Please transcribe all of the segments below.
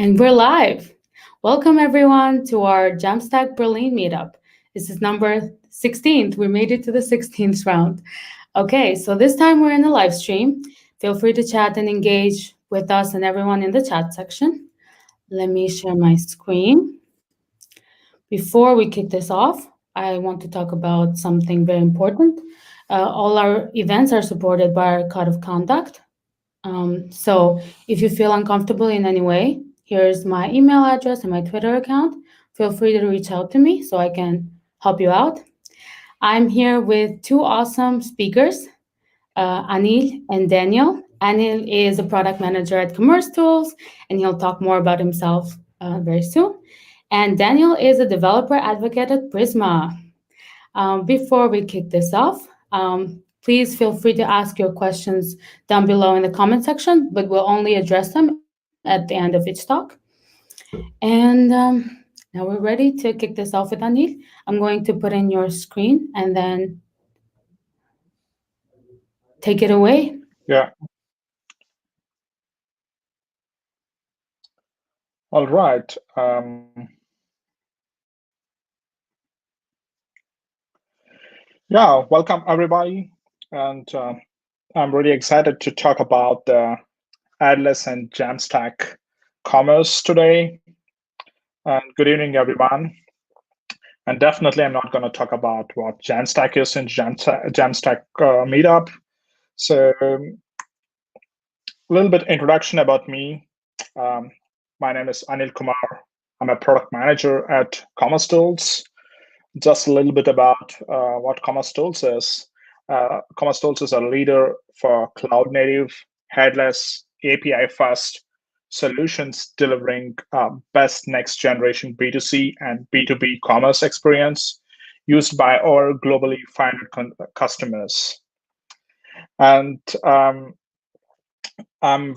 And we're live. Welcome everyone to our JAMstack Berlin meetup. This is number 16th. We made it to the 16th round. Okay, so this time we're in the live stream. Feel free to chat and engage with us and everyone in the chat section. Let me share my screen. Before we kick this off, I want to talk about something very important. All our events are supported by our code of conduct. So if you feel uncomfortable in any way, here's my email address and my Twitter account. Feel free to reach out to me so I can help you out. I'm here with two awesome speakers, Anil and Daniel. Anil is a product manager at Commerce Tools, and he'll talk more about himself very soon. And Daniel is a developer advocate at Prisma. Before we kick this off, please feel free to ask your questions down below in the comment section, but we'll only address them at the end of each talk. And now we're ready to kick this off with Anil. I'm going to put in your screen and then take it away. Yeah. All right. Yeah, welcome everybody. And I'm really excited to talk about the Headless and JAMstack commerce today. And good evening, everyone. And definitely, I'm not going to talk about what JAMstack is in JAMstack meetup. So a little bit introduction about me. My name is Anil Kumar. I'm a product manager at Commerce Tools. Just a little bit about what Commerce Tools is. Commerce Tools is a leader for cloud-native, headless, API-first solutions delivering best next-generation B2C and B2B commerce experience used by our globally 500 customers. And I'm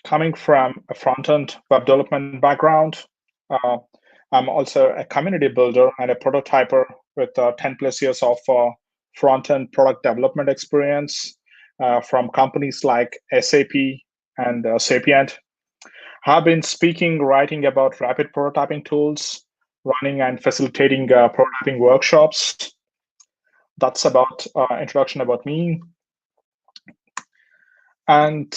coming from a front-end web development background. I'm also a community builder and a prototyper with 10 plus years of front-end product development experience from companies like SAP and Sapient. I've been speaking, writing about rapid prototyping tools, running and facilitating prototyping workshops. That's about introduction about me. And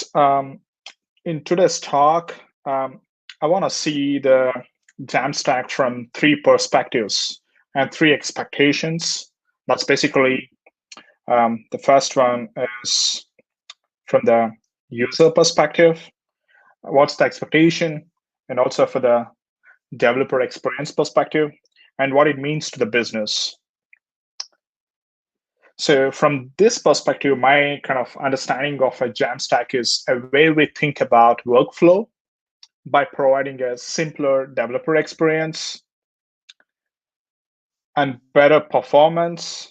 in today's talk, I want to see the JAMstack from three perspectives and three expectations. That's basically the first one is from the user perspective. What's the expectation? And also for the developer experience perspective and what it means to the business. So from this perspective, my kind of understanding of a JAMstack is a way we think about workflow by providing a simpler developer experience and better performance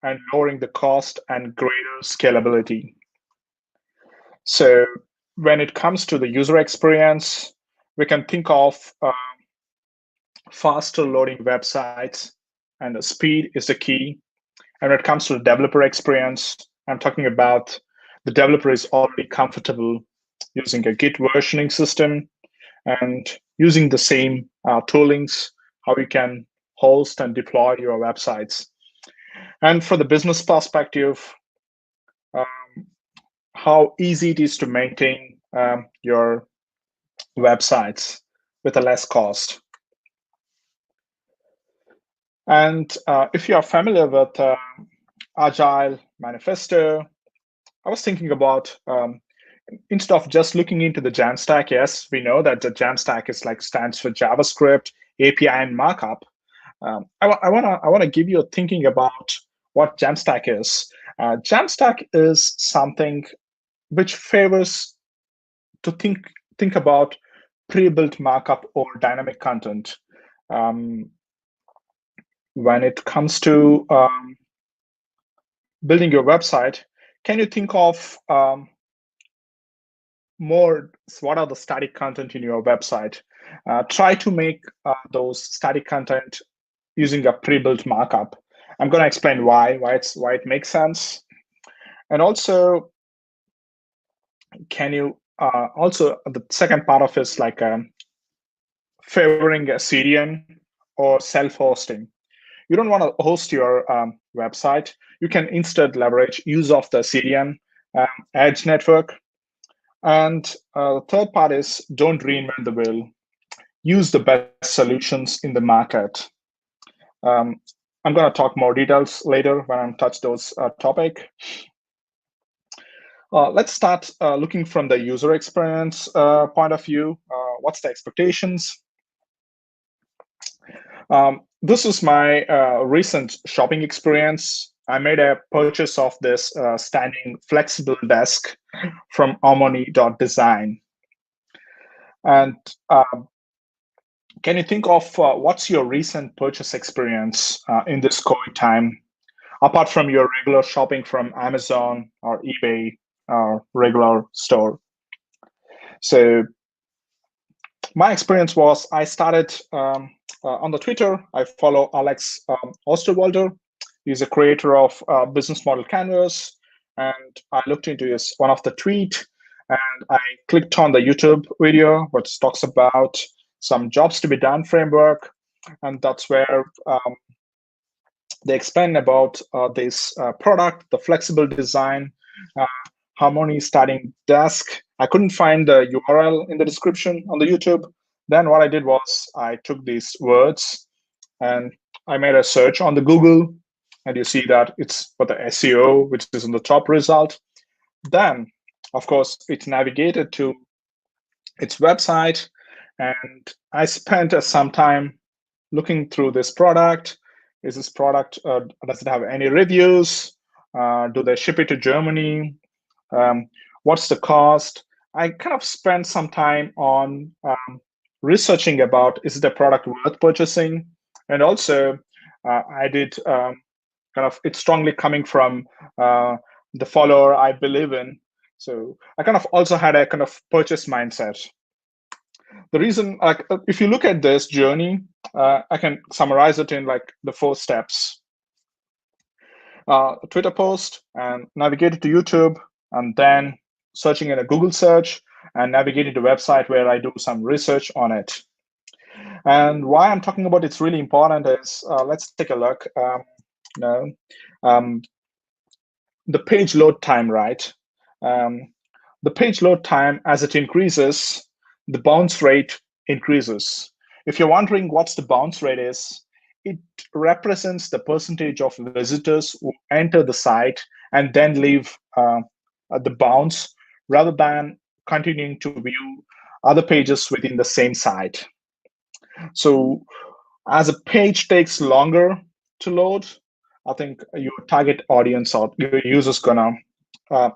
and lowering the cost and greater scalability. So when it comes to the user experience, we can think of faster loading websites, and the speed is the key. And when it comes to the developer experience, I'm talking about the developer is already comfortable using a Git versioning system and using the same toolings, how you can host and deploy your websites. And for the business perspective, how easy it is to maintain your websites with a less cost. And if you are familiar with Agile Manifesto, I was thinking about instead of just looking into the JAMstack, yes, we know that the JAMstack is stands for JavaScript, API, and markup. I want to give you a thinking about what JAMstack is. JAMstack is something which favors to think about pre-built markup or dynamic content. When it comes to building your website, can you think of more what are the static content in your website? Try to make those static content using a pre-built markup. I'm going to explain why it makes sense. And also, can you also the second part of it is like favoring a CDN or self-hosting. You don't want to host your website. You can instead leverage use of the CDN edge network. And the third part is don't reinvent the wheel. Use the best solutions in the market. I'm going to talk more details later when I touch those topic. Let's start looking from the user experience point of view. What's the expectations? This is my recent shopping experience. I made a purchase of this standing flexible desk from harmony.design. And can you think of what's your recent purchase experience in this COVID time, apart from your regular shopping from Amazon or eBay or regular store? So my experience was I started on the Twitter. I follow Alex Osterwalder. He's a creator of Business Model Canvas. And I looked into one of the tweet, and I clicked on the YouTube video, which talks about some jobs to be done framework. And that's where they explain about this product, the flexible design, Harmony starting desk. I couldn't find the URL in the description on the YouTube. Then what I did was I took these words and I made a search on the Google, and you see that it's for the SEO, which is in the top result. Then, of course, it navigated to its website, and I spent some time looking through this product. Is this product, does it have any reviews? Do they ship it to Germany? What's the cost? I kind of spent some time on researching about, is the product worth purchasing? And also, I did it's strongly coming from the follower I believe in. So I kind of also had a kind of purchase mindset. The reason, if you look at this journey, I can summarize it in like the 4 steps. A Twitter post, and navigate it to YouTube, and then searching in a Google search, and navigating to a website where I do some research on it. And why I'm talking about it's really important is, let's take a look. The page load time, right? The page load time, as it increases, the bounce rate increases. If you're wondering what's the bounce rate is, it represents the percentage of visitors who enter the site and then leave the bounce, rather than continuing to view other pages within the same site. So as a page takes longer to load, I think your target audience or your users gonna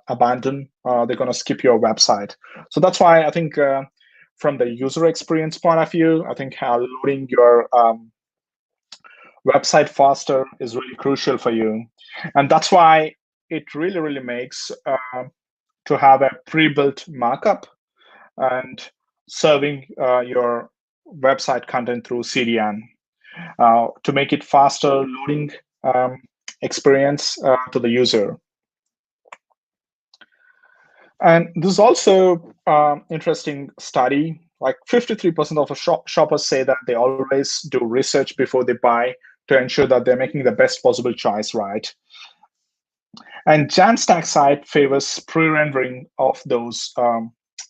abandon, they're gonna skip your website. So that's why I think from the user experience point of view, I think loading your website faster is really crucial for you. And that's why it really, really makes to have a pre-built markup and serving your website content through CDN to make it faster loading experience to the user. And this is also interesting study. Like 53% of shoppers say that they always do research before they buy to ensure that they're making the best possible choice, right? And JAMstack site favors pre-rendering of those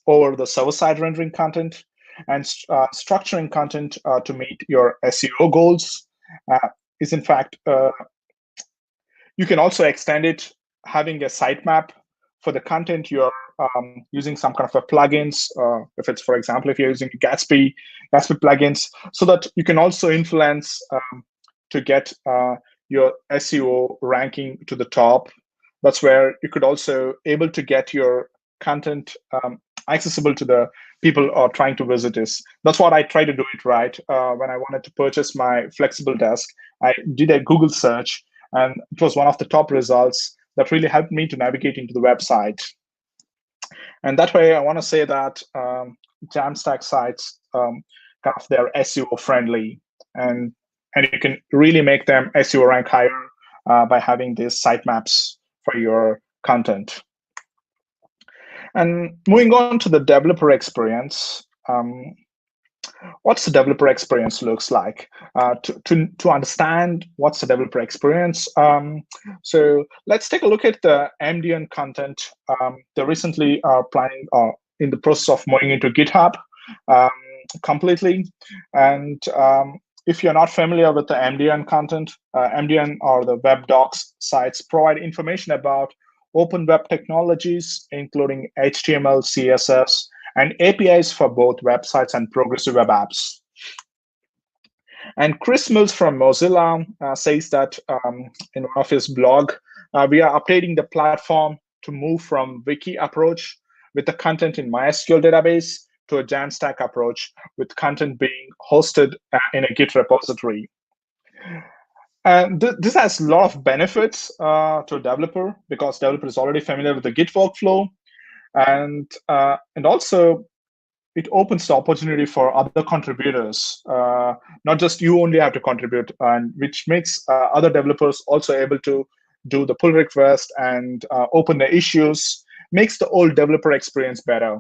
over the server-side rendering content, and structuring content to meet your SEO goals is in fact, you can also extend it, having a sitemap for the content you're using some kind of a plugins, if it's, for example, if you're using Gatsby plugins, so that you can also influence to get your SEO ranking to the top. That's where you could also able to get your content accessible to the people who are trying to visit this. That's what I try to do it, right? When I wanted to purchase my flexible desk, I did a Google search, and it was one of the top results that really helped me to navigate into the website. And that way, I want to say that JAMstack sites, kind of they're SEO friendly, and you can really make them SEO rank higher by having these sitemaps for your content. And moving on to the developer experience, what's the developer experience looks like? To understand what's the developer experience, so let's take a look at the MDN content. They recently are planning in the process of moving into GitHub completely. And if you're not familiar with the MDN content, MDN or the web docs sites provide information about open web technologies, including HTML, CSS, and APIs for both websites and progressive web apps. And Chris Mills from Mozilla says that in one of his blog, we are updating the platform to move from wiki approach with the content in MySQL database to a JAMstack approach with content being hosted in a Git repository. And this has a lot of benefits to a developer because developer is already familiar with the Git workflow, and also it opens the opportunity for other contributors. Not just you only have to contribute, and which makes other developers also able to do the pull request and open the issues, makes the whole developer experience better.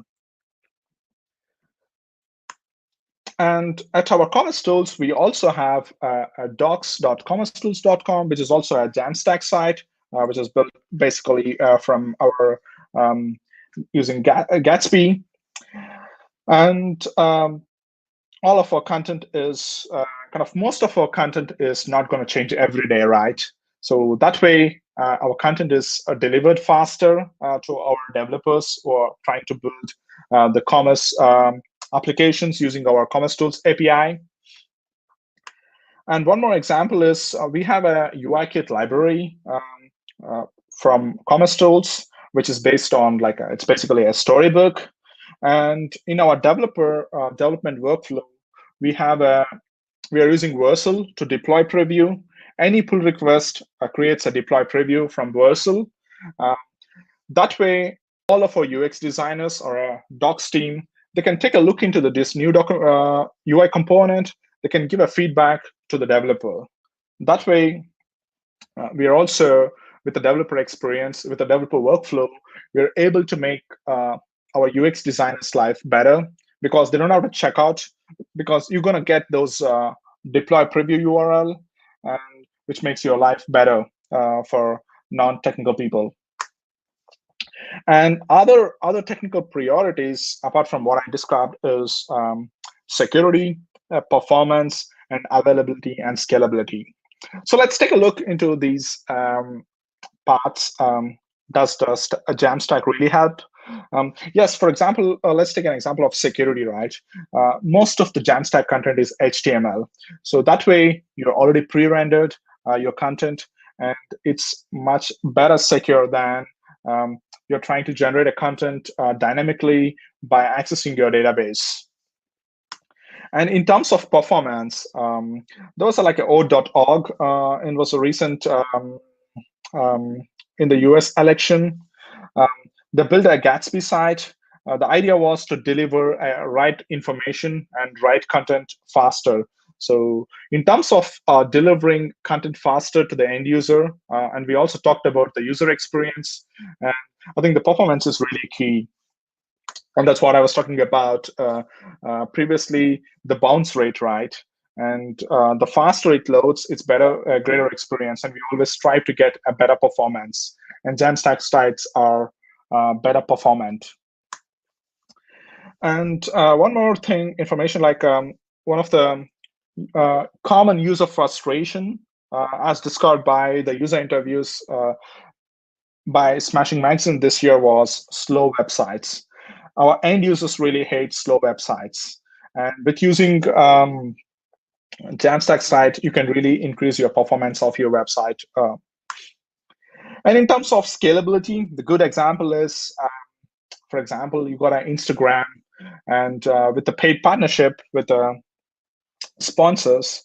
And at our Commerce Tools, we also have a docs.commercetools.com, which is also a JAMstack site, which is built basically from our using Gatsby. And all of our content is most of our content is not going to change every day, right? So that way, our content is delivered faster to our developers who are trying to build the commerce applications using our Commerce Tools API. And one more example is we have a UI kit library from Commerce Tools, which is based on it's basically a storybook. And in our developer development workflow, we are using Vercel to deploy preview. Any pull request creates a deploy preview from Vercel. That way, all of our UX designers or a docs team, they can take a look into this new UI component. They can give a feedback to the developer. That way, we are also, with the developer experience, with the developer workflow, we're able to make our UX designers' life better because they don't have to check out, because you're going to get those deploy preview URL, and which makes your life better for non-technical people. And other technical priorities, apart from what I described, is security, performance, and availability and scalability. So let's take a look into these parts. Does the JAMstack really help? Yes, for example, let's take an example of security, right? Most of the JAMstack content is HTML. So that way, you're already pre-rendered your content, and it's much better secure than you're trying to generate a content dynamically by accessing your database. And in terms of performance, those are like O.org, and was a recent in the US election. They built a Gatsby site. The idea was to deliver right information and right content faster. So in terms of delivering content faster to the end user, and we also talked about the user experience, and I think the performance is really key. And that's what I was talking about previously, the bounce rate, right? And the faster it loads, it's better, a greater experience. And we always strive to get a better performance. And JAMstack sites are better performant. And one more thing, information like one of the common user frustration, as discovered by the user interviews by Smashing Magazine this year, was slow websites. Our end users really hate slow websites. And with using JAMstack site, you can really increase your performance of your website. And in terms of scalability, the good example is, for example, you got an Instagram, and with the paid partnership with the sponsors,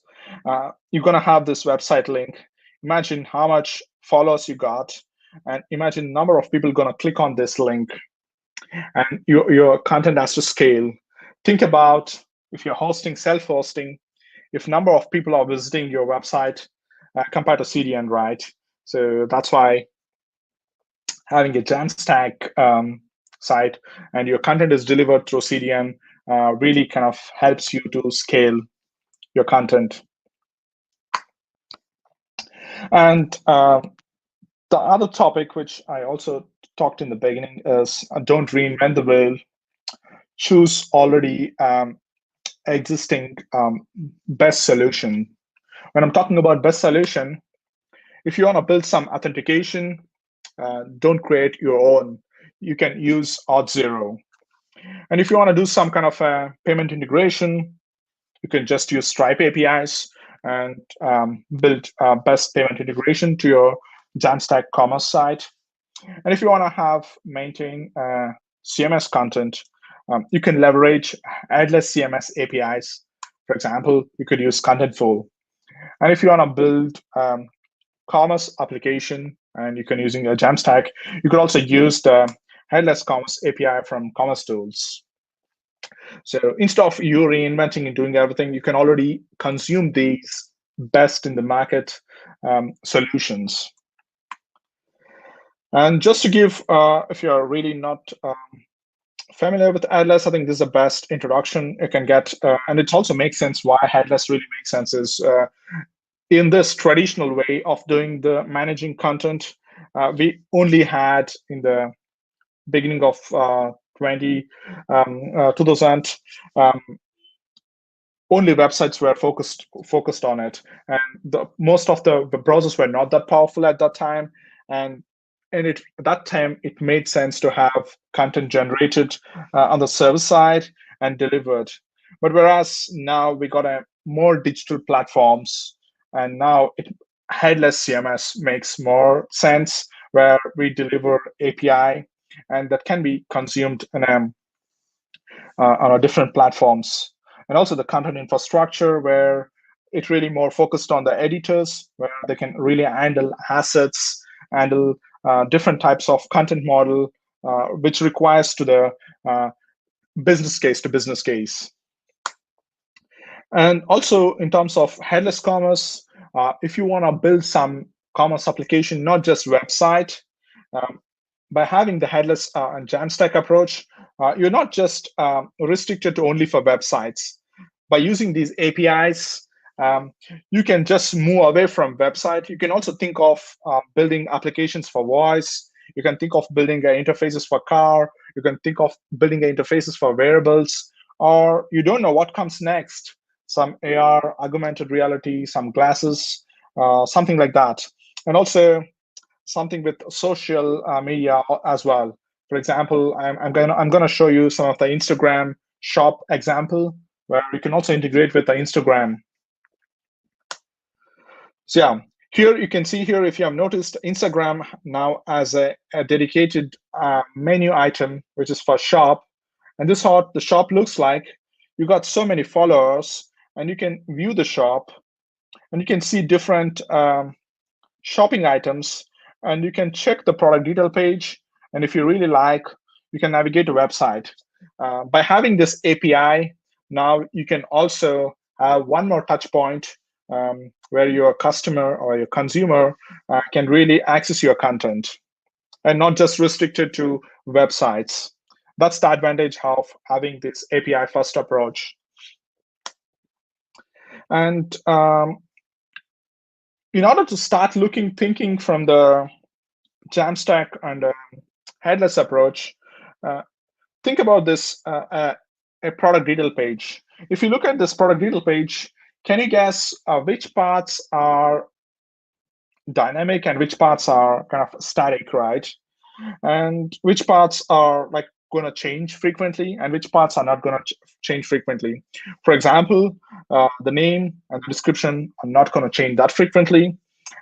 you're going to have this website link. Imagine how much followers you got, and imagine number of people going to click on this link. And your content has to scale. Think about if you're hosting, self-hosting, if number of people are visiting your website compared to CDN, right? So that's why having a JAMstack site, and your content is delivered through CDN, really kind of helps you to scale your content. And the other topic, which I also talked in the beginning, is don't reinvent the wheel. Choose already existing best solution. When I'm talking about best solution, if you want to build some authentication, don't create your own. You can use Auth0. And if you want to do some kind of payment integration, you can just use Stripe APIs and build best payment integration to your JAMstack commerce site. And if you want to maintain CMS content, you can leverage Headless CMS APIs. For example, you could use Contentful. And if you want to build commerce application and you can using a JAMstack, you could also use the Headless Commerce API from Commerce Tools. So instead of you reinventing and doing everything, you can already consume these best in the market solutions. And just to give, if you're really not familiar with Headless, I think this is the best introduction you can get. And it also makes sense why Headless really makes sense is in this traditional way of doing the managing content, we only had in the beginning of 2000, only websites were focused on it, and most of the browsers were not that powerful at that time, and at that time it made sense to have content generated on the server side and delivered. But whereas now we got more digital platforms, and now Headless CMS makes more sense, where we deliver API and that can be consumed on different platforms. And also the content infrastructure, where it really more focused on the editors, where they can really handle assets, handle different types of content model, which requires to the business case to business case. And also in terms of headless commerce, if you want to build some commerce application, not just website, by having the headless and JAMstack approach, you're not just restricted to only for websites. By using these APIs, you can just move away from website. You can also think of building applications for voice. You can think of building interfaces for car. You can think of building interfaces for wearables, or you don't know what comes next. Some AR, augmented reality, some glasses, something like that. And also something with social media as well. For example, I'm gonna show you some of the Instagram shop example, where you can also integrate with the Instagram. So yeah, here you can see here, if you have noticed, Instagram now has a dedicated menu item, which is for shop. And this is how the shop looks like. You got so many followers, and you can view the shop, and you can see different shopping items, and you can check the product detail page. And if you really like, you can navigate to website. By having this API, now you can also have one more touch point where your customer or your consumer can really access your content, and not just restricted to websites. That's the advantage of having this API first approach. And in order to start thinking from the JAMstack and headless approach, think about this, a product detail page. If you look at this product detail page, can you guess which parts are dynamic and which parts are kind of static, right? And which parts are like going to change frequently and which parts are not going to change frequently. For example, the name and the description are not going to change that frequently.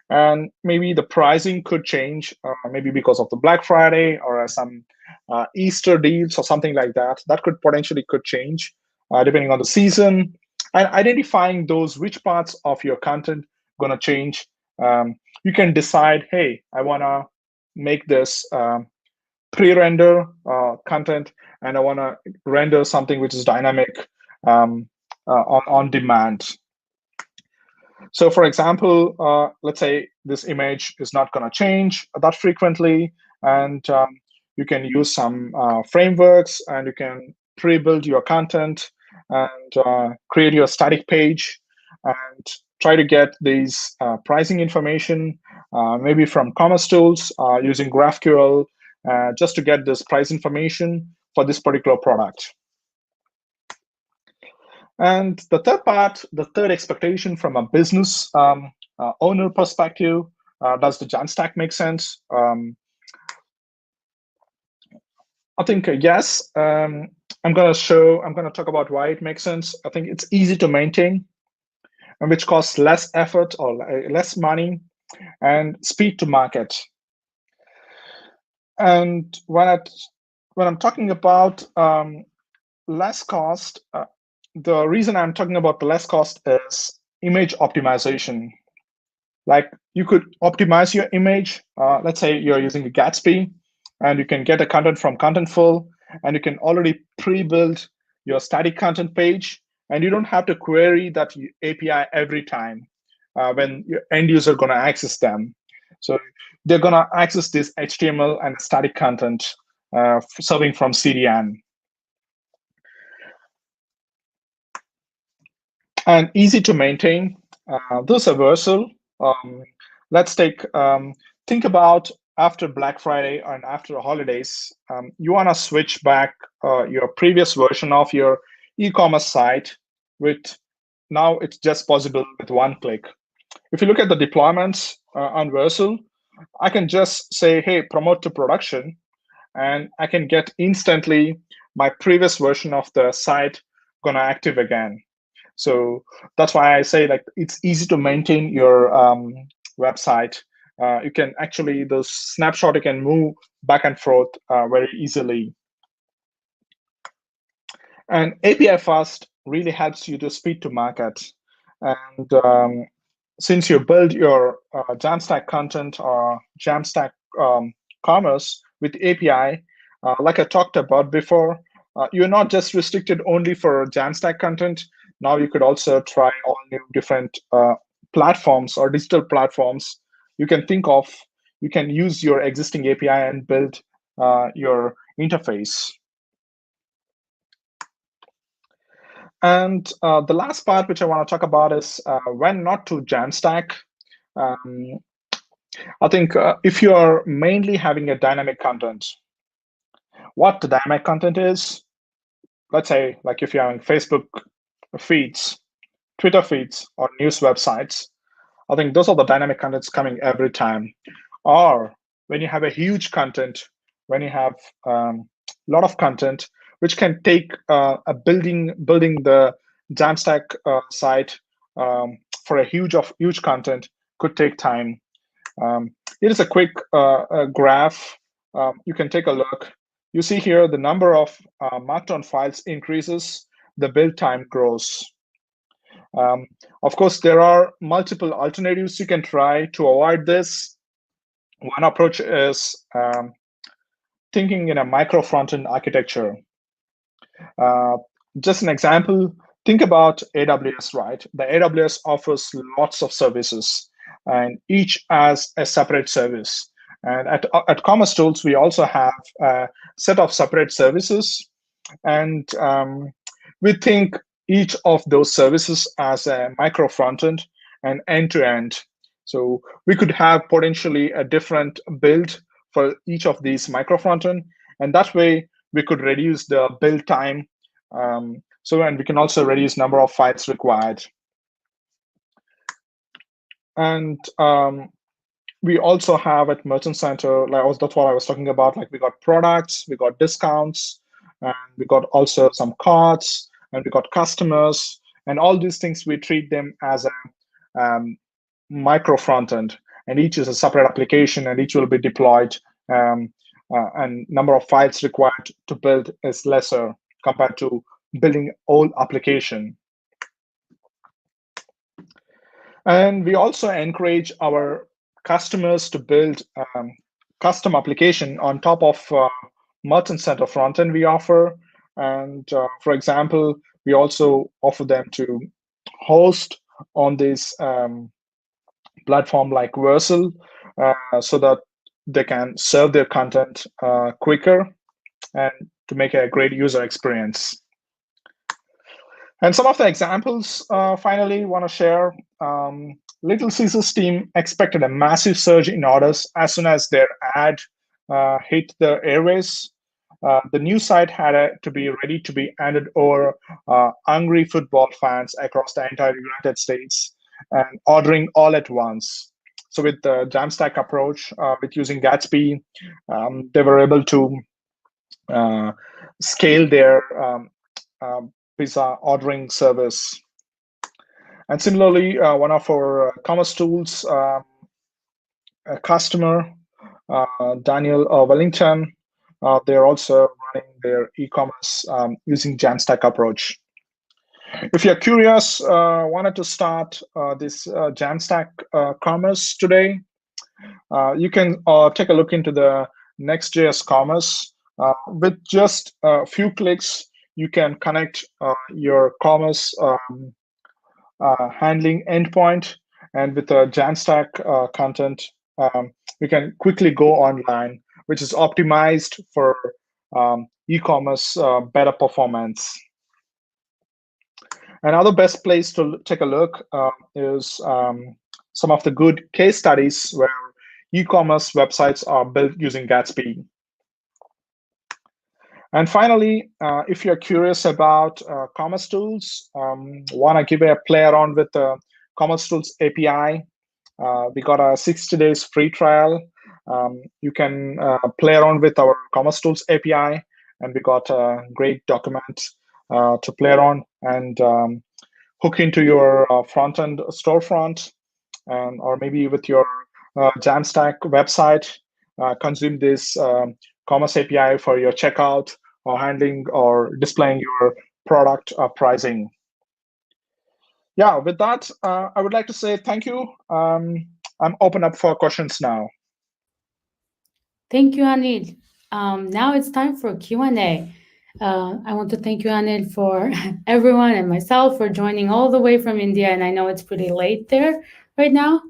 And maybe the pricing could change, maybe because of the Black Friday or some Easter deals or something like that. That could potentially change depending on the season. And identifying those which parts of your content going to change, you can decide, hey, I want to make this pre-render content, and I want to render something which is dynamic on demand. So for example, let's say this image is not going to change that frequently, and You can use some frameworks, and you can pre-build your content and create your static page and try to get these pricing information, maybe from commerce tools using GraphQL, just to get this price information for this particular product. And the third part, the third expectation from a business owner perspective, does the JAMstack make sense? I think yes. I'm going to talk about why it makes sense. I think it's easy to maintain, and which costs less effort or less money, and speed to market. And when I'm talking about less cost, the reason I'm talking about the less cost is image optimization. Like, you could optimize your image. Let's say you're using a Gatsby, and you can get the content from Contentful, and you can already pre-build your static content page, and you don't have to query that API every time when your end user going to access them. So they're going to access this HTML and static content serving from CDN. And easy to maintain. Those are versatile. Let's think about after Black Friday and after the holidays, you want to switch back your previous version of your e-commerce site with, now it's just possible with one click. If you look at the deployments on Vercel, I can just say, hey, promote to production, and I can get instantly my previous version of the site gonna active again. So that's why I say, like, it's easy to maintain your website. You can actually, those snapshot, you can move back and forth very easily. And API fast really helps you to speed to market. And since you build your JAMstack content or JAMstack commerce with API, like I talked about before, you're not just restricted only for JAMstack content. Now you could also try all new different platforms or digital platforms you can think of. You can use your existing API and build your interface. And the last part which I want to talk about is when not to JAMstack. I think if you are mainly having a dynamic content, what the dynamic content is, let's say, like if you're having Facebook feeds, Twitter feeds, or news websites, I think those are the dynamic contents coming every time. Or when you have a huge content, when you have a lot of content, which can take building the JAMstack site for a huge content could take time. It is a quick graph. You can take a look. You see here the number of Markdown files increases, the build time grows. Of course, there are multiple alternatives you can try to avoid this. One approach is thinking in a micro front-end architecture. Just an example, think about AWS, right? The AWS offers lots of services, and each has a separate service. And at Commerce Tools, we also have a set of separate services. And we think each of those services as a micro frontend and end-to-end. So we could have potentially a different build for each of these micro frontend, and that way we could reduce the build time. And we can also reduce number of files required. And we also have at Merchant Center, that's what I was talking about. Like, we got products, we got discounts, and we got also some cards, and we got customers, and all these things we treat them as a micro frontend, and each is a separate application, and each will be deployed, and number of files required to build is lesser compared to building whole application. And we also encourage our customers to build custom application on top of Merchant Center frontend we offer. And for example, we also offer them to host on this platform like Vercel, so that they can serve their content quicker and to make a great user experience. And some of the examples, finally, want to share. Little Caesars team expected a massive surge in orders as soon as their ad hit the airways. The new site had to be ready to be handed over hungry football fans across the entire United States and ordering all at once. So with the JAMstack approach, with using Gatsby, they were able to scale their pizza ordering service. And similarly, one of our commerce tools, a customer, Daniel Wellington, they're also running their e-commerce using JAMstack approach. If you're curious, wanted to start this JAMstack commerce today, you can take a look into the Next.js commerce. With just a few clicks, you can connect your commerce handling endpoint, and with the JAMstack content, you can quickly go online, which is optimized for e-commerce better performance. Another best place to take a look is some of the good case studies where e-commerce websites are built using Gatsby. And finally, if you're curious about commerce tools, want to give a play around with the Commerce Tools API, we got a 60 days free trial. You can play around with our Commerce Tools API, and we got a great document to play around and hook into your front-end storefront, or maybe with your JAMstack website, consume this Commerce API for your checkout or handling or displaying your product pricing. Yeah, with that, I would like to say thank you. I'm open up for questions now. Thank you, Anil. Now it's time for Q&A. I want to thank you, Anil, for everyone and myself for joining all the way from India. And I know it's pretty late there right now,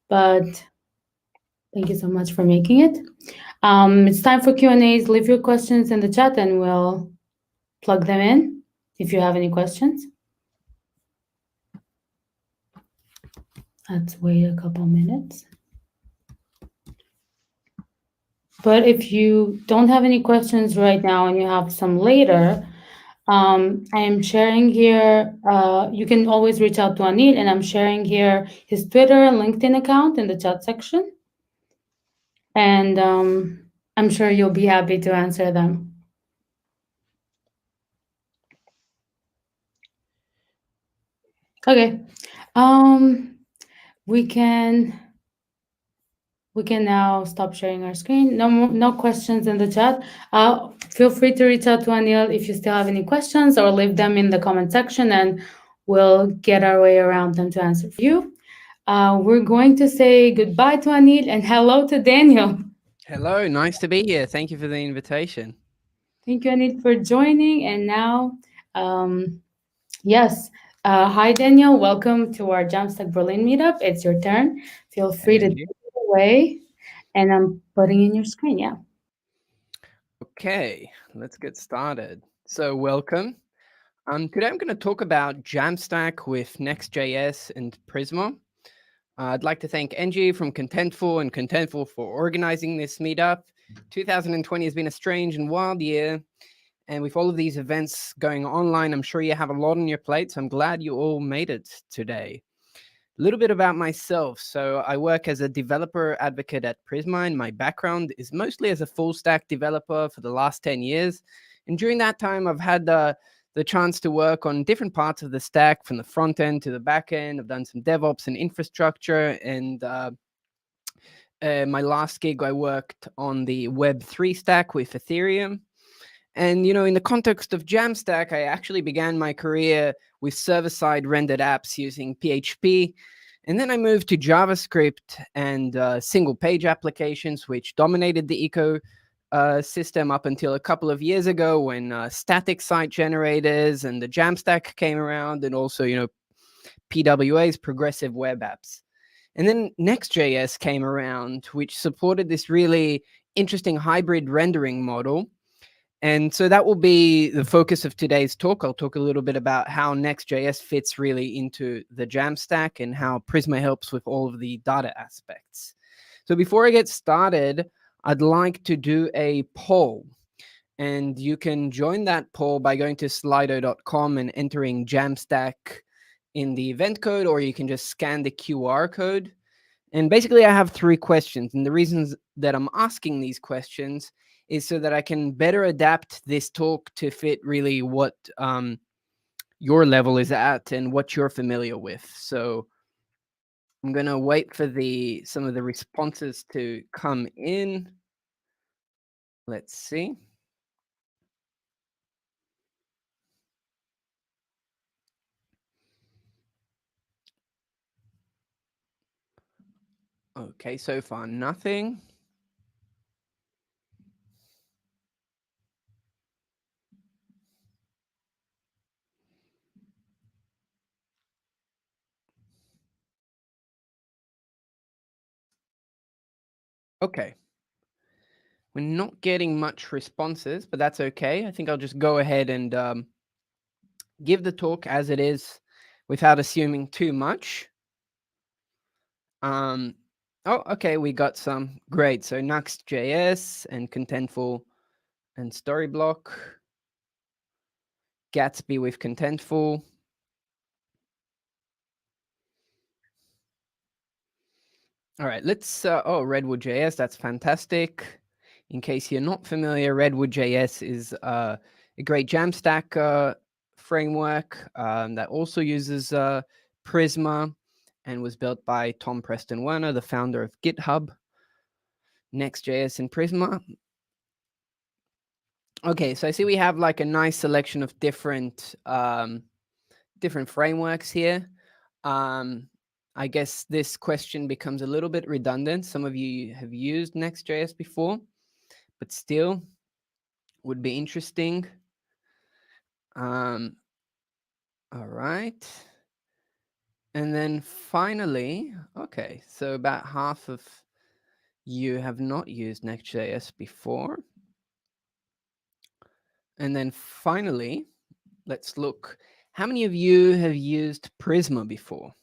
but thank you so much for making it. It's time for Q&As. Leave your questions in the chat and we'll plug them in if you have any questions. Let's wait a couple minutes. But if you don't have any questions right now and you have some later, I am sharing here, you can always reach out to Anil, and I'm sharing here his Twitter and LinkedIn account in the chat section. And I'm sure you'll be happy to answer them. Okay. We can now stop sharing our screen. No questions in the chat. Feel free to reach out to Anil if you still have any questions, or leave them in the comment section and we'll get our way around them to answer for you. We're going to say goodbye to Anil and hello to Daniel. Hello, nice to be here. Thank you for the invitation. Thank you, Anil, for joining. And now, yes. Hi, Daniel. Welcome to our JAMstack Berlin meetup. It's your turn. Feel free to take it away. And I'm putting in your screen, yeah. Okay, let's get started. So welcome. Today I'm going to talk about JAMstack with Next.js and Prisma. I'd like to thank NG from Contentful and Contentful for organizing this meetup. 2020 has been a strange and wild year. And with all of these events going online, I'm sure you have a lot on your plate. So I'm glad you all made it today. A little bit about myself. So I work as a developer advocate at Prisma, and my background is mostly as a full stack developer for the last 10 years. And during that time, I've had the chance to work on different parts of the stack, from the front end to the back end. I've done some DevOps and infrastructure. And my last gig, I worked on the Web3 stack with Ethereum. And, you know, in the context of JAMstack, I actually began my career with server-side rendered apps using PHP. And then I moved to JavaScript and single-page applications, which dominated the ecosystem up until a couple of years ago, when static site generators and the JAMstack came around, and also, you know, PWAs, progressive web apps. And then Next.js came around, which supported this really interesting hybrid rendering model. And so that will be the focus of today's talk. I'll talk a little bit about how Next.js fits really into the JAMstack and how Prisma helps with all of the data aspects. So before I get started, I'd like to do a poll. And you can join that poll by going to slido.com and entering JAMstack in the event code, or you can just scan the QR code. And basically, I have 3 questions. And the reasons that I'm asking these questions is so that I can better adapt this talk to fit really what your level is at and what you're familiar with. So I'm going to wait for some of the responses to come in. Let's see. Okay, so far nothing. Okay. We're not getting much responses, but that's okay. I think I'll just go ahead and give the talk as it is without assuming too much. Oh, okay, we got some. Great. So Next.js and Contentful and Storyblock. Gatsby with Contentful. All right, let's, Redwood.js, that's fantastic. In case you're not familiar, Redwood.js is a great JAMstack framework that also uses Prisma and was built by Tom Preston Werner, the founder of GitHub. Next.js and Prisma. Okay, so I see we have like a nice selection of different frameworks here. I guess this question becomes a little bit redundant. Some of you have used Next.js before, but still would be interesting. All right. And then finally, okay, so about half of you have not used Next.js before. And then finally, let's look. How many of you have used Prisma before?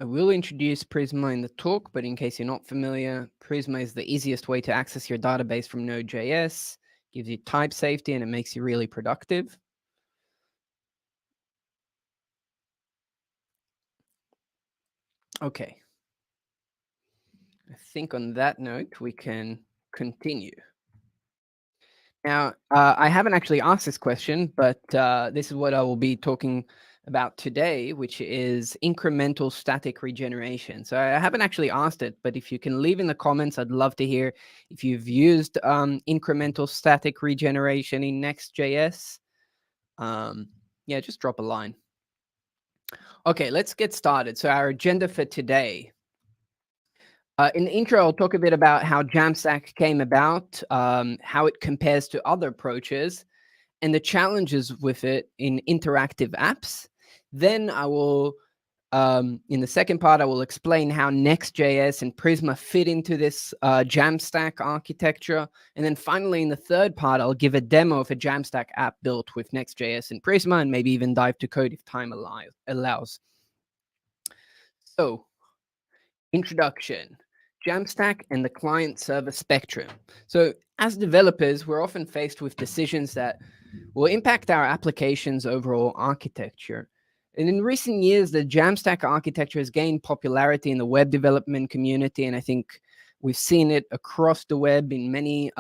I will introduce Prisma in the talk, but in case you're not familiar, Prisma is the easiest way to access your database from Node.js, gives you type safety, and it makes you really productive. Okay. I think on that note, we can continue. Now, I haven't actually asked this question, but this is what I will be talking about today, which is incremental static regeneration. So I haven't actually asked it, but if you can leave in the comments, I'd love to hear if you've used incremental static regeneration in Next.js. Yeah, just drop a line. Okay, let's get started. So our agenda for today. In the intro, I'll talk a bit about how JAMstack came about, how it compares to other approaches, and the challenges with it in interactive apps. Then I will, in the second part, I will explain how Next.js and Prisma fit into this JAMstack architecture. And then finally, in the third part, I'll give a demo of a JAMstack app built with Next.js and Prisma, and maybe even dive to code if time allows. So, introduction. JAMstack and the client-server spectrum. So as developers, we're often faced with decisions that will impact our application's overall architecture. And in recent years, the JAMstack architecture has gained popularity in the web development community, and I think we've seen it across the web in many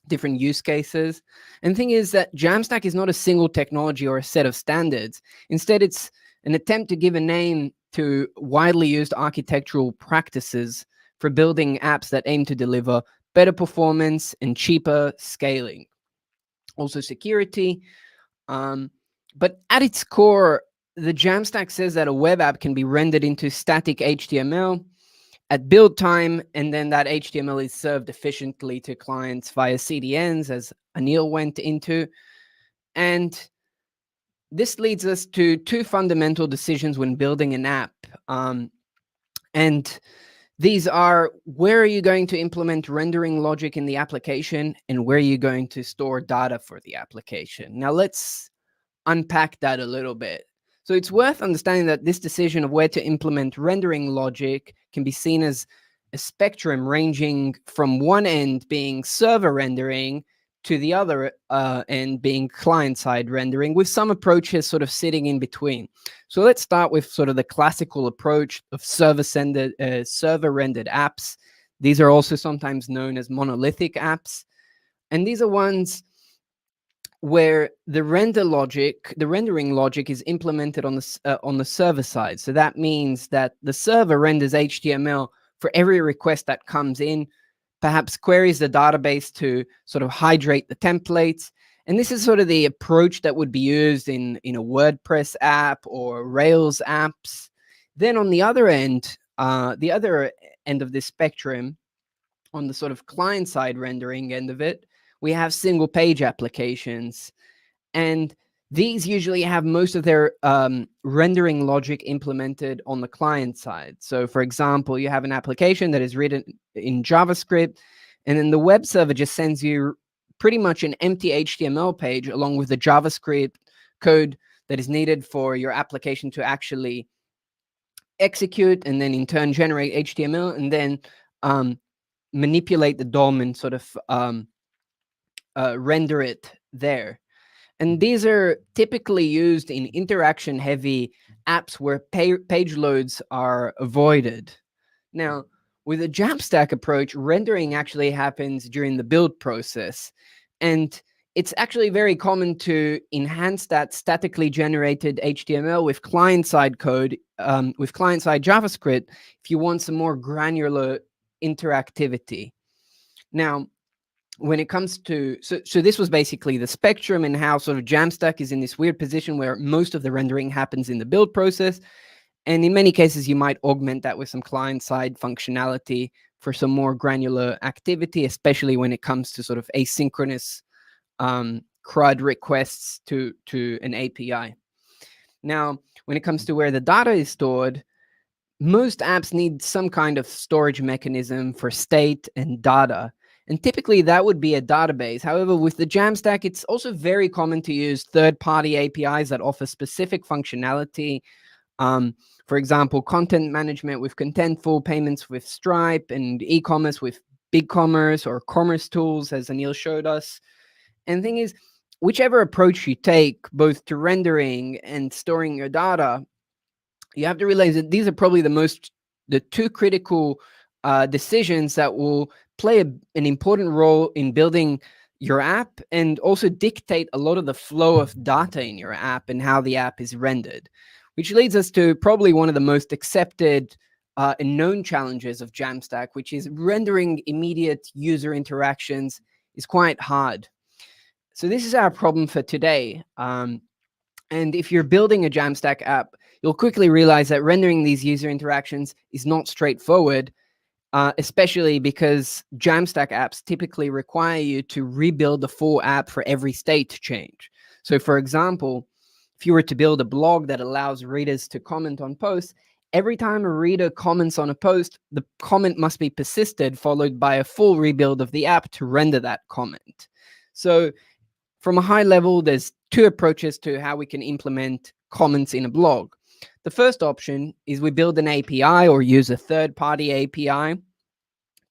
different use cases. And the thing is that JAMstack is not a single technology or a set of standards. Instead, it's an attempt to give a name to widely used architectural practices for building apps that aim to deliver better performance and cheaper scaling. Also security. But at its core, the JAMstack says that a web app can be rendered into static HTML at build time, and then that HTML is served efficiently to clients via CDNs, as Anil went into. And this leads us to two fundamental decisions when building an app. And these are, where are you going to implement rendering logic in the application, and where are you going to store data for the application? Now let's unpack that a little bit. So it's worth understanding that this decision of where to implement rendering logic can be seen as a spectrum ranging from one end being server rendering to the other end being client-side rendering, with some approaches sort of sitting in between. So let's start with sort of the classical approach of server-rendered apps. These are also sometimes known as monolithic apps. And these are ones where the rendering logic is implemented on the server side. So that means that the server renders HTML for every request that comes in, perhaps queries the database to sort of hydrate the templates. And this is sort of the approach that would be used in a WordPress app or Rails apps. Then on the other end of this spectrum, on the sort of client-side rendering end of it, we have single-page applications. And these usually have most of their rendering logic implemented on the client side. So for example, you have an application that is written in JavaScript, and then the web server just sends you pretty much an empty HTML page along with the JavaScript code that is needed for your application to actually execute, and then in turn generate HTML, and then manipulate the DOM and sort of render it there. And these are typically used in interaction-heavy apps where page loads are avoided. Now, with a JAMstack approach, rendering actually happens during the build process. And it's actually very common to enhance that statically generated HTML with client-side code, with client-side JavaScript, if you want some more granular interactivity. Now, when it comes to, so this was basically the spectrum and how sort of JAMstack is in this weird position where most of the rendering happens in the build process. And in many cases, you might augment that with some client-side functionality for some more granular activity, especially when it comes to sort of asynchronous CRUD requests to an API. Now, when it comes to where the data is stored, most apps need some kind of storage mechanism for state and data. And typically that would be a database. However, with the JAMstack, it's also very common to use third-party APIs that offer specific functionality. For example, content management with Contentful, payments with Stripe, and e-commerce with BigCommerce or Commerce Tools, as Anil showed us. And the thing is, whichever approach you take, both to rendering and storing your data, you have to realize that these are probably the two critical decisions that will play an important role in building your app and also dictate a lot of the flow of data in your app and how the app is rendered, which leads us to probably one of the most accepted and known challenges of JAMstack, which is rendering immediate user interactions is quite hard. So this is our problem for today. And if you're building a JAMstack app, you'll quickly realize that rendering these user interactions is not straightforward, especially because JAMstack apps typically require you to rebuild the full app for every state change. So for example, if you were to build a blog that allows readers to comment on posts, every time a reader comments on a post, the comment must be persisted, followed by a full rebuild of the app to render that comment. So from a high level, there's two approaches to how we can implement comments in a blog. The first option is we build an API or use a third-party API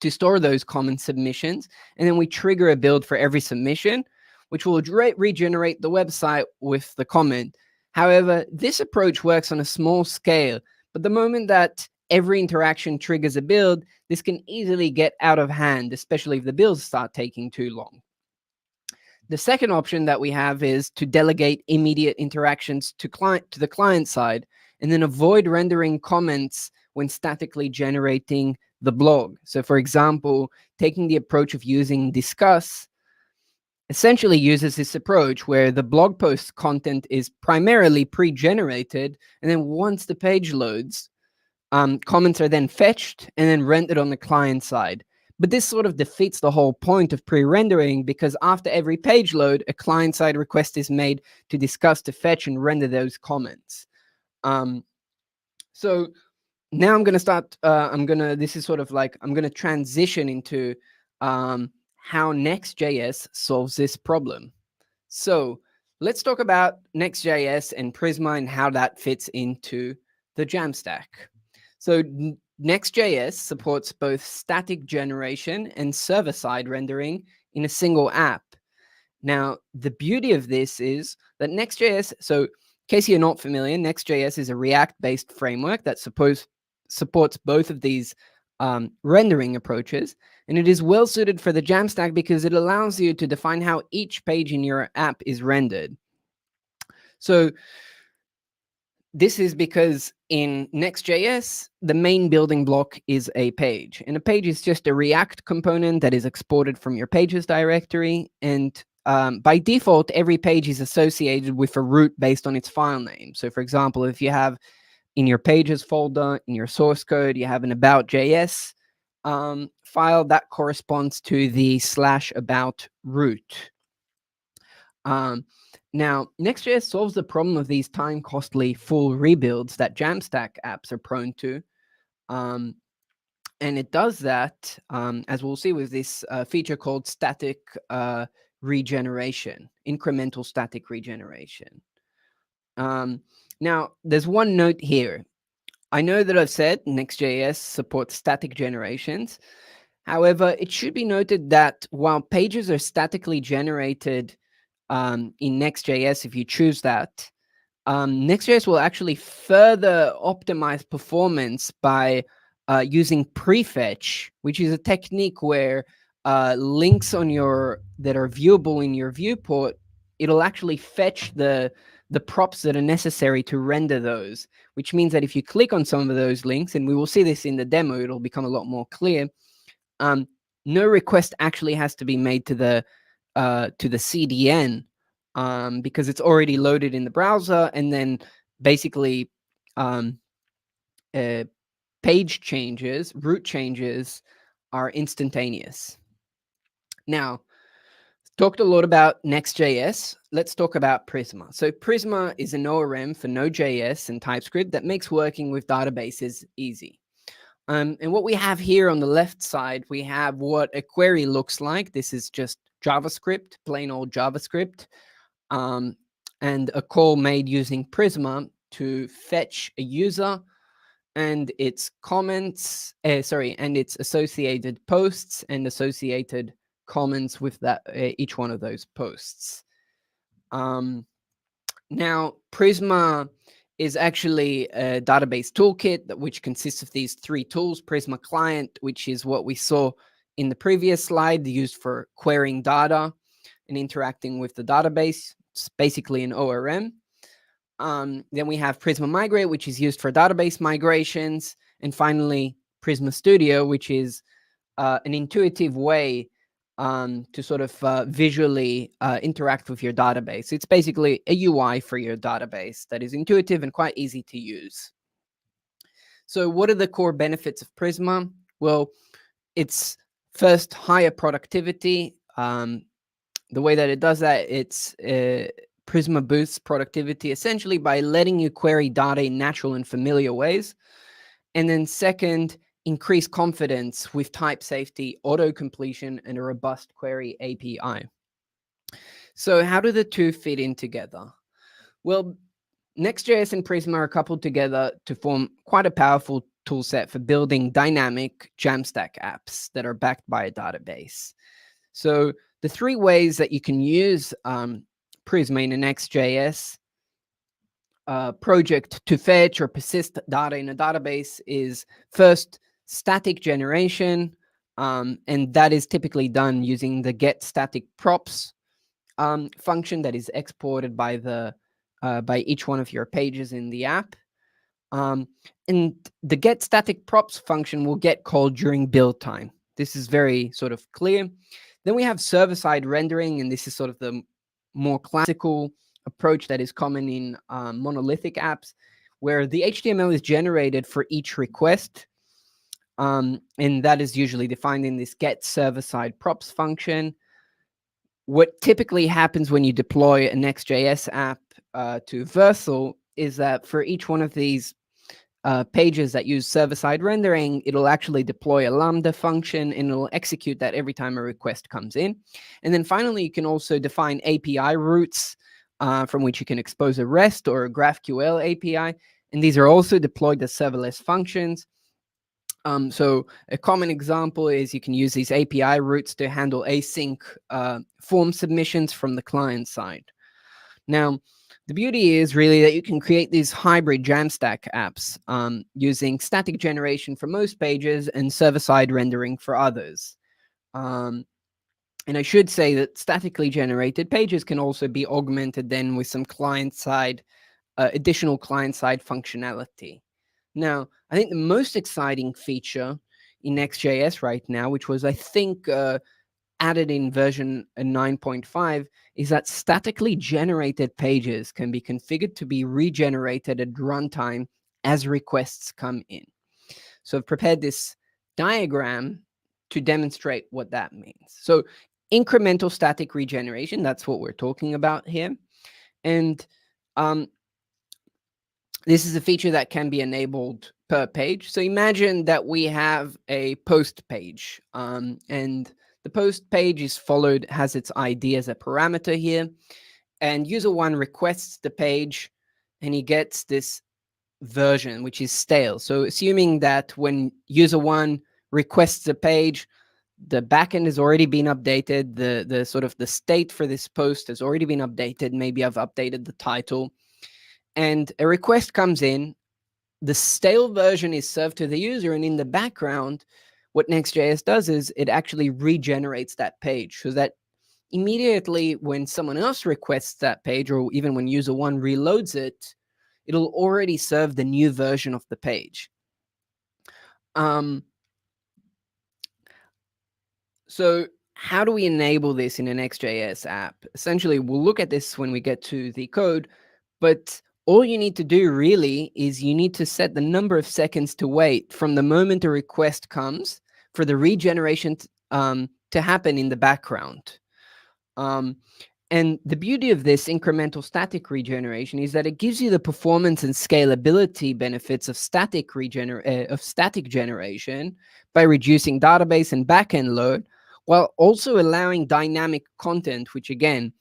to store those comment submissions, and then we trigger a build for every submission, which will regenerate the website with the comment. However, this approach works on a small scale, but the moment that every interaction triggers a build, this can easily get out of hand, especially if the builds start taking too long. The second option that we have is to delegate immediate interactions to the client side, and then avoid rendering comments when statically generating the blog. So for example, taking the approach of using Discuss essentially uses this approach where the blog post content is primarily pre-generated, and then once the page loads, comments are then fetched and then rendered on the client side. But this sort of defeats the whole point of pre-rendering, because after every page load, a client-side request is made to discuss, to fetch, and render those comments. So now I'm going to start, this is sort of like, I'm going to transition into how Next.js solves this problem. So let's talk about Next.js and Prisma and how that fits into the JAMstack. So Next.js supports both static generation and server-side rendering in a single app. Now, the beauty of this is that Next.js, so in case you're not familiar, Next.js is a React-based framework that supports both of these rendering approaches, and it is well suited for the JAMstack because it allows you to define how each page in your app is rendered. So this is because in Next.js, the main building block is a page, and a page is just a React component that is exported from your pages directory, and by default, every page is associated with a root based on its file name. So for example, if you have in your pages folder, in your source code, you have an about.js file that corresponds to the /about root. Now, Next.js solves the problem of these time-costly full rebuilds that JAMstack apps are prone to. And it does that, as we'll see, with this feature called static regeneration, incremental static regeneration. Now, there's one note here. I know that I've said Next.js supports static generations. However, it should be noted that while pages are statically generated in Next.js, if you choose that, Next.js will actually further optimize performance by using Prefetch, which is a technique where links on that are viewable in your viewport, it'll actually fetch the props that are necessary to render those, which means that if you click on some of those links, and we will see this in the demo, it'll become a lot more clear. No request actually has to be made to the CDN because it's already loaded in the browser, and then basically page changes, root changes are instantaneous. Now, talked a lot about Next.js. Let's talk about Prisma. So Prisma is an ORM for Node.js and TypeScript that makes working with databases easy. And what we have here on the left side, we have what a query looks like. This is just JavaScript, plain old JavaScript, and a call made using Prisma to fetch a user and its comments, and its associated posts and associated comments with that each one of those posts. Now, Prisma is actually a database toolkit which consists of these three tools. Prisma Client, which is what we saw in the previous slide, used for querying data and interacting with the database. It's basically an ORM. Then we have Prisma Migrate, which is used for database migrations. And finally, Prisma Studio, which is an intuitive way to sort of visually interact with your database. It's basically a UI for your database that is intuitive and quite easy to use. So what are the core benefits of Prisma? Well, it's first higher productivity. The way that it does that, it's Prisma boosts productivity essentially by letting you query data in natural and familiar ways. And then second, increase confidence with type safety, auto completion, and a robust query API. So how do the two fit in together? Well, Next.js and Prisma are coupled together to form quite a powerful tool set for building dynamic JAMstack apps that are backed by a database. So the three ways that you can use Prisma in a Next.js project to fetch or persist data in a database is first static generation, and that is typically done using the get static props function that is exported by each one of your pages in the app. And the get static props function will get called during build time. This is very sort of clear. Then we have server-side rendering, and this is sort of the more classical approach that is common in monolithic apps, where the HTML is generated for each request. And that is usually defined in this get server-side props function. What typically happens when you deploy a Next.js app to Versal is that for each one of these pages that use server-side rendering, it'll actually deploy a Lambda function and it'll execute that every time a request comes in. And then finally, you can also define API routes from which you can expose a REST or a GraphQL API. And these are also deployed as serverless functions. So a common example is you can use these API routes to handle async form submissions from the client side. Now, the beauty is really that you can create these hybrid JAMstack apps using static generation for most pages and server-side rendering for others. And I should say that statically generated pages can also be augmented then with some client-side, additional client-side functionality. Now, I think the most exciting feature in Next.js right now, which was, I think, added in version 9.5, is that statically generated pages can be configured to be regenerated at runtime as requests come in. So I've prepared this diagram to demonstrate what that means. So incremental static regeneration, that's what we're talking about here. And this is a feature that can be enabled per page. So imagine that we have a post page, and the post page is followed, has its ID as a parameter here, and user one requests the page and he gets this version, which is stale. So assuming that when user one requests a page, the backend has already been updated, the sort of the state for this post has already been updated. Maybe I've updated the title, and a request comes in, the stale version is served to the user, and in the background, what Next.js does is it actually regenerates that page so that immediately when someone else requests that page, or even when user one reloads it, it'll already serve the new version of the page. So how do we enable this in a Next.js app? Essentially, we'll look at this when we get to the code, but all you need to do really is you need to set the number of seconds to wait from the moment a request comes for the regeneration to happen in the background. And the beauty of this incremental static regeneration is that it gives you the performance and scalability benefits of static generation by reducing database and backend load, while also allowing dynamic content, which again,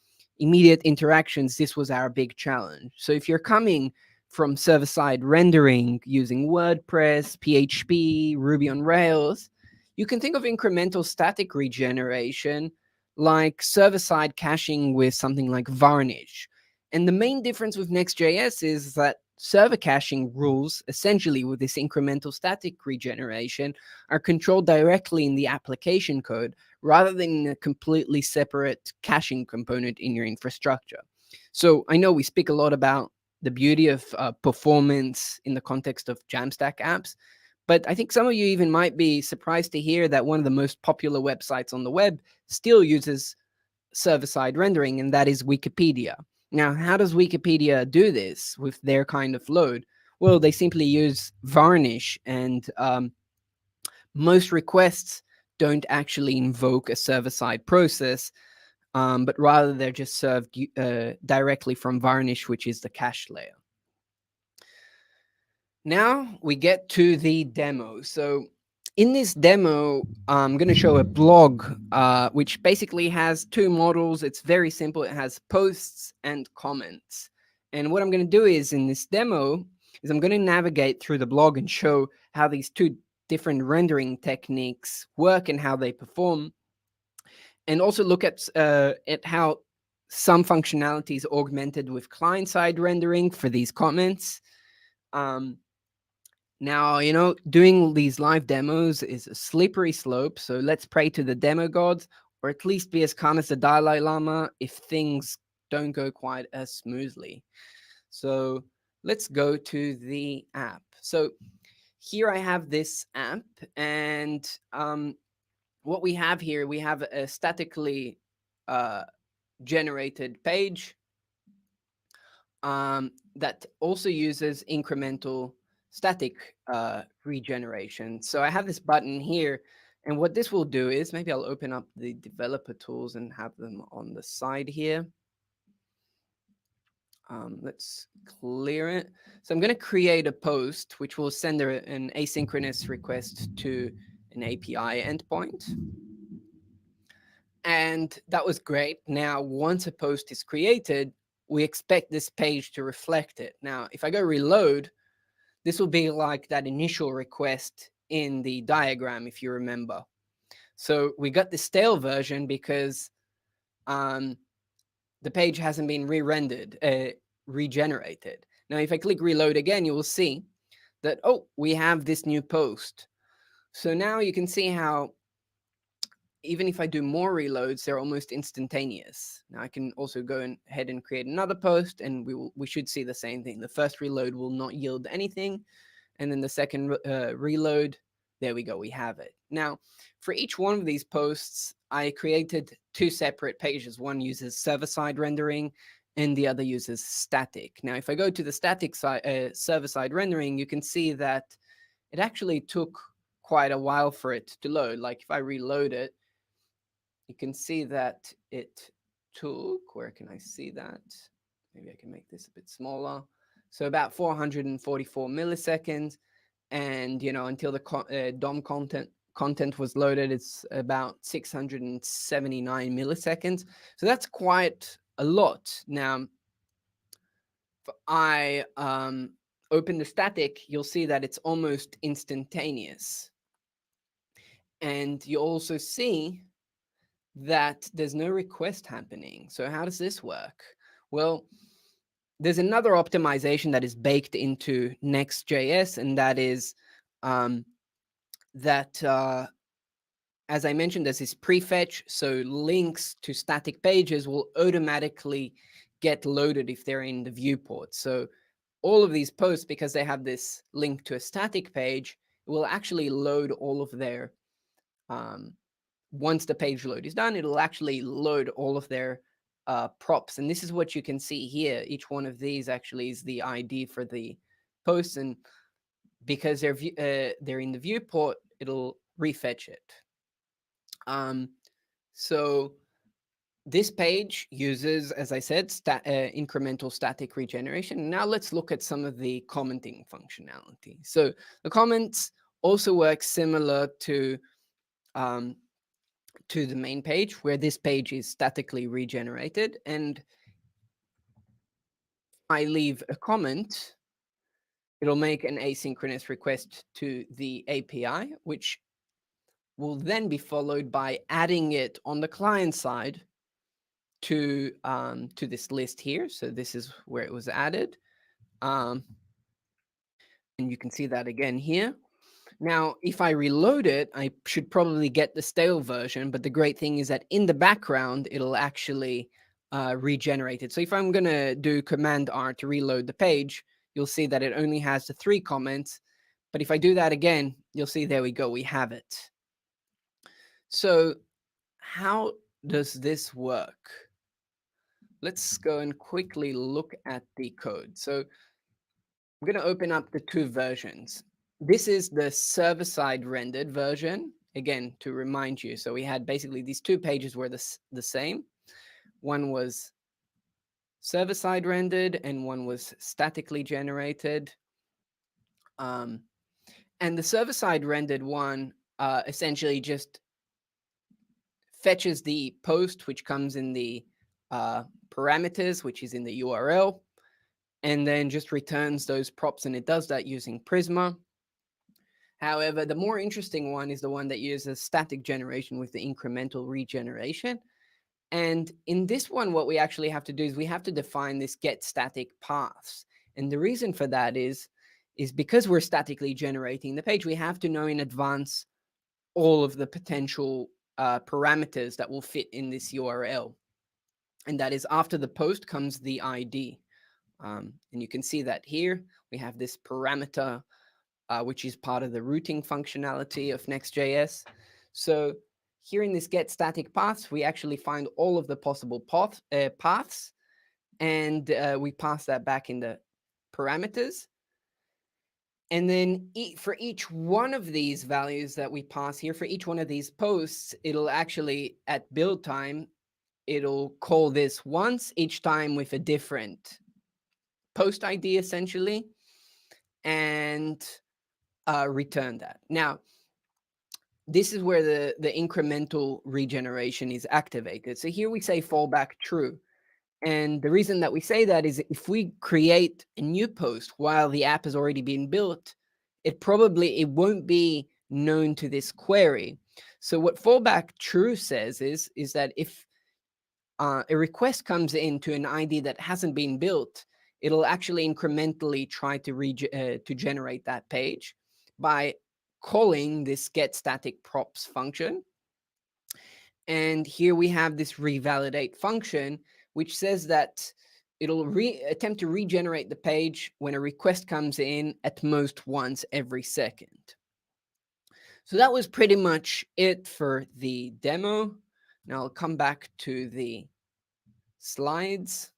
immediate interactions, this was our big challenge. So if you're coming from server-side rendering using WordPress, PHP, Ruby on Rails, you can think of incremental static regeneration like server-side caching with something like Varnish. And the main difference with Next.js is that server caching rules, essentially with this incremental static regeneration, are controlled directly in the application code rather than in a completely separate caching component in your infrastructure. So I know we speak a lot about the beauty of performance in the context of JAMstack apps, but I think some of you even might be surprised to hear that one of the most popular websites on the web still uses server-side rendering, and that is Wikipedia. Now, how does Wikipedia do this with their kind of load? Well, they simply use Varnish, and most requests don't actually invoke a server-side process, but rather they're just served directly from Varnish, which is the cache layer. Now we get to the demo. So in this demo, I'm going to show a blog, which basically has two models. It's very simple. It has posts and comments. And what I'm going to do is in this demo is I'm going to navigate through the blog and show how these two different rendering techniques work and how they perform. And also look at how some functionality is augmented with client-side rendering for these comments. Now, you know, doing these live demos is a slippery slope. So let's pray to the demo gods, or at least be as calm as the Dalai Lama if things don't go quite as smoothly. So let's go to the app. So here I have this app, and what we have here, we have a statically generated page that also uses incremental static regeneration. So I have this button here, and what this will do is, maybe I'll open up the developer tools and have them on the side here. Let's clear it. So I'm going to create a post which will send an asynchronous request to an API endpoint. And that was great. Now, once a post is created, we expect this page to reflect it. Now, if I go reload, this will be like that initial request in the diagram, if you remember. So we got the stale version because the page hasn't been re-rendered, regenerated. Now, if I click reload again, you will see that, oh, we have this new post. So now you can see how even if I do more reloads, they're almost instantaneous. Now I can also go ahead and create another post, and we should see the same thing. The first reload will not yield anything, and then the second reload, there we go, we have it. Now, for each one of these posts, I created two separate pages. One uses server-side rendering, and the other uses static. Now, if I go to the static side, server-side rendering, you can see that it actually took quite a while for it to load. Like if I reload it, you can see that it took, where can I see that? Maybe I can make this a bit smaller. So about 444 milliseconds. And, you know, until the DOM content was loaded, it's about 679 milliseconds. So that's quite a lot. Now, if I open the static, you'll see that it's almost instantaneous. And you also see that there's no request happening. So how does this work? Well, there's another optimization that is baked into Next.js, and that is as I mentioned, there's this prefetch. So links to static pages will automatically get loaded if they're in the viewport. So all of these posts, because they have this link to a static page, will actually load all of their once the page load is done, it'll actually load all of their props. And this is what you can see here. Each one of these actually is the ID for the posts. And because they're in the viewport, it'll refetch it. So this page uses, as I said, incremental static regeneration. Now let's look at some of the commenting functionality. So the comments also work similar to the main page, where this page is statically regenerated. And I leave a comment, it'll make an asynchronous request to the API, which will then be followed by adding it on the client side to this list here. So this is where it was added. And you can see that again here. Now, if I reload it, I should probably get the stale version, but the great thing is that in the background, it'll actually regenerate it. So if I'm going to do Command R to reload the page, you'll see that it only has the 3 comments. But if I do that again, you'll see, there we go, we have it. So how does this work? Let's go and quickly look at the code. So I'm going to open up the 2 versions. This is the server-side rendered version. Again, to remind you, so we had basically these 2 pages were the same. One was server-side rendered and one was statically generated. And the server-side rendered one essentially just fetches the post, which comes in the parameters, which is in the URL, and then just returns those props, and it does that using Prisma. However, the more interesting one is the one that uses static generation with the incremental regeneration. And in this one, what we actually have to do is we have to define this get static paths. And the reason for that is because we're statically generating the page, we have to know in advance all of the potential parameters that will fit in this URL. And that is, after the post comes the ID. And you can see that here we have this parameter, which is part of the routing functionality of Next.js. So here in this get static paths, we actually find all of the possible paths, and we pass that back in the parameters. And then for each one of these values that we pass here, for each one of these posts, it'll actually, at build time, it'll call this once, each time with a different post ID, essentially, and return that. Now, this is where the incremental regeneration is activated. So here we say fallback true. And the reason that we say that is if we create a new post while the app has already been built, it won't be known to this query. So what fallback true says is that if a request comes into an ID that hasn't been built, it'll actually incrementally try to generate that page by calling this get static props function. And here we have this revalidate function, which says that it'll attempt to regenerate the page when a request comes in at most once every second. So that was pretty much it for the demo. Now I'll come back to the slides.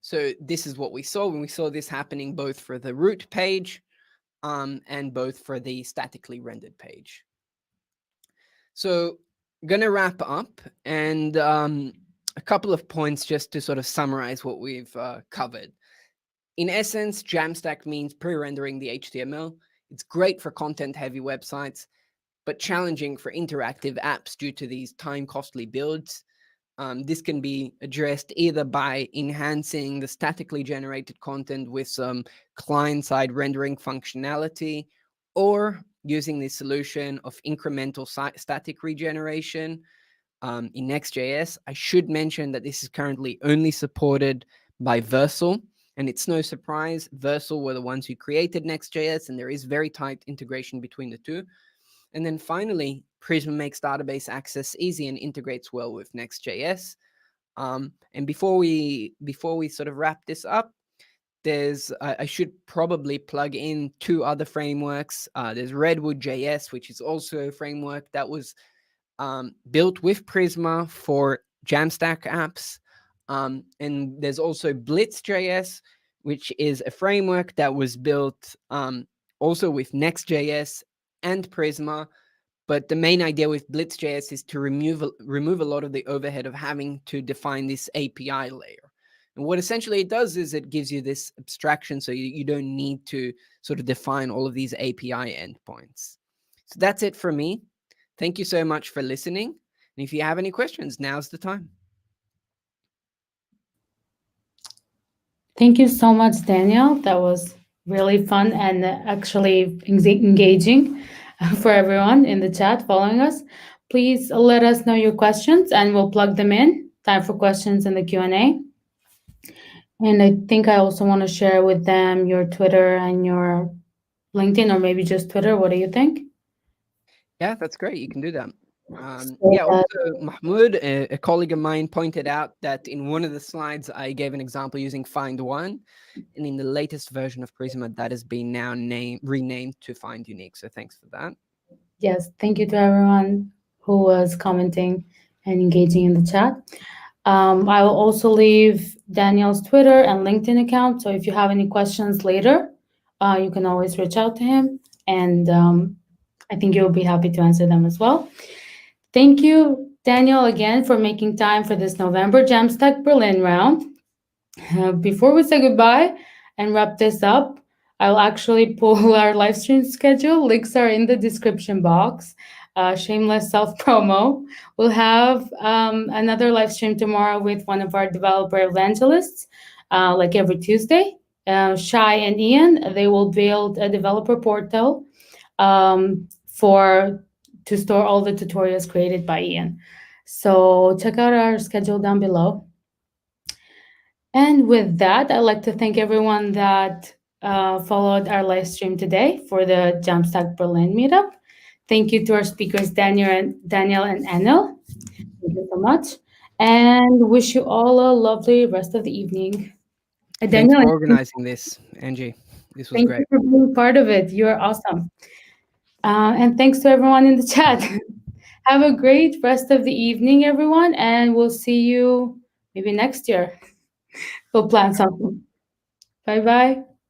So this is what we saw when we saw this happening both for the root page and both for the statically rendered page. So I'm going to wrap up, and a couple of points just to sort of summarize what we've covered. In essence, JAMstack means pre-rendering the HTML. It's great for content-heavy websites, but challenging for interactive apps due to these time-costly builds. This can be addressed either by enhancing the statically generated content with some client-side rendering functionality, or using the solution of incremental static regeneration in Next.js. I should mention that this is currently only supported by Versal, and it's no surprise. Versal were the ones who created Next.js, and there is very tight integration between the two. And then finally, Prisma makes database access easy and integrates well with Next.js. And before we sort of wrap this up, I should probably plug in two other frameworks. There's Redwood.js, which is also a framework that was built with Prisma for JAMstack apps. And there's also Blitz.js, which is a framework that was built also with Next.js and Prisma. But the main idea with Blitz.js is to remove a lot of the overhead of having to define this API layer. And what essentially it does is it gives you this abstraction, so you don't need to sort of define all of these API endpoints. So that's it for me. Thank you so much for listening. And if you have any questions, now's the time. Thank you so much, Daniel. That was really fun and actually engaging for everyone in the chat following us. Please let us know your questions and we'll plug them in. Time for questions in the Q&A. And I think I also want to share with them your Twitter and your LinkedIn, or maybe just Twitter. What do you think? Yeah, that's great. You can do that. Also, Mahmoud, a colleague of mine, pointed out that in one of the slides, I gave an example using Find One. And in the latest version of Prisma, that has been now renamed to Find Unique. So thanks for that. Yes, thank you to everyone who was commenting and engaging in the chat. I will also leave Daniel's Twitter and LinkedIn account. So if you have any questions later, you can always reach out to him. And I think you'll be happy to answer them as well. Thank you, Daniel, again for making time for this November JAMstack Berlin round. Before we say goodbye and wrap this up, I'll actually pull our live stream schedule. Links are in the description box. Shameless self-promo. We'll have another live stream tomorrow with one of our developer evangelists, like every Tuesday. Shai and Ian, they will build a developer portal to store all the tutorials created by Ian. So check out our schedule down below. And with that, I'd like to thank everyone that followed our live stream today for the JAMstack Berlin meetup. Thank you to our speakers, Daniel and Anil. Thank you so much. And wish you all a lovely rest of the evening. Thanks for organizing this, Angie. This was great. Thank you for being part of it. You're awesome. And thanks to everyone in the chat. Have a great rest of the evening, everyone, and we'll see you maybe next year. We'll plan something. Bye-bye.